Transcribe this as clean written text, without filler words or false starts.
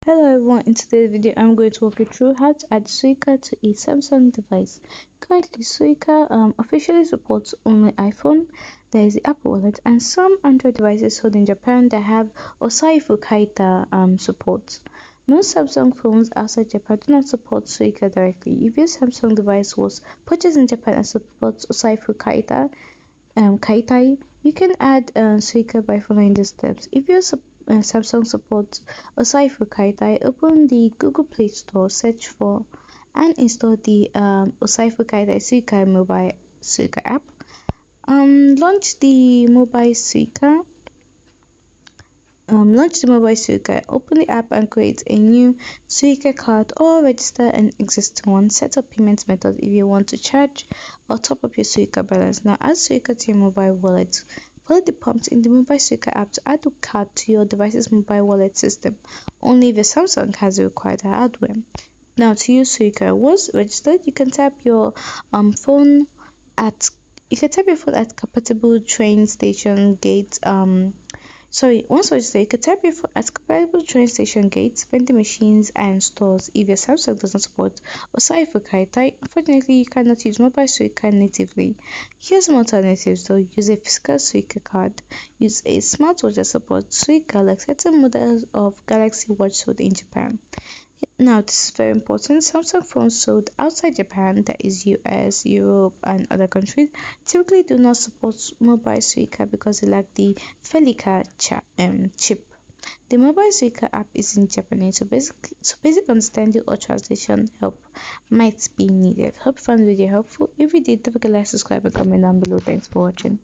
Hello everyone, in today's video I'm going to walk you through how to add Suica to a Samsung device. Currently Suica officially supports only iPhone, there is the Apple Wallet, and some Android devices sold in Japan that have Osaifu Kaita support. Most Samsung phones outside Japan do not support Suica directly. If your Samsung device was purchased in Japan and supports Osaifu Kaita, Kaitai, you can add Suica by following the steps. If your Samsung supports aside for Kaitai, open the Google Play Store, search for and install the Osaifu Kaitai Suica mobile Suica app. Launch the mobile Suica. Open the app and create a new Suica card or register an existing one. Set up payment method if you want to charge or top up your Suica balance. Now add Suica to your mobile wallet. Follow the prompts in the mobile Suica app to add the card to your device's mobile wallet system. Only if your Samsung has the required hardware. Now to use Suica, once registered, you can tap your phone at compatible train station gate once registered, you can tap your phone at compatible train station gates, vending machines, and stores. If your Samsung does not support Osaifu Kaitai, unfortunately, you cannot use mobile Suica natively. Here's some alternatives though. Use a physical Suica card. Use a smartwatch that supports Suica, like certain models of Galaxy Watch sold in Japan. Now, this is very important. Samsung phones sold outside Japan, that is US, Europe, and other countries, typically do not support mobile Suica because they lack the Felica chip. The mobile Suica app is in Japanese, so basic understanding or translation help might be needed. Hope you found the video helpful. If you did, don't forget to like, subscribe, and comment down below. Thanks for watching.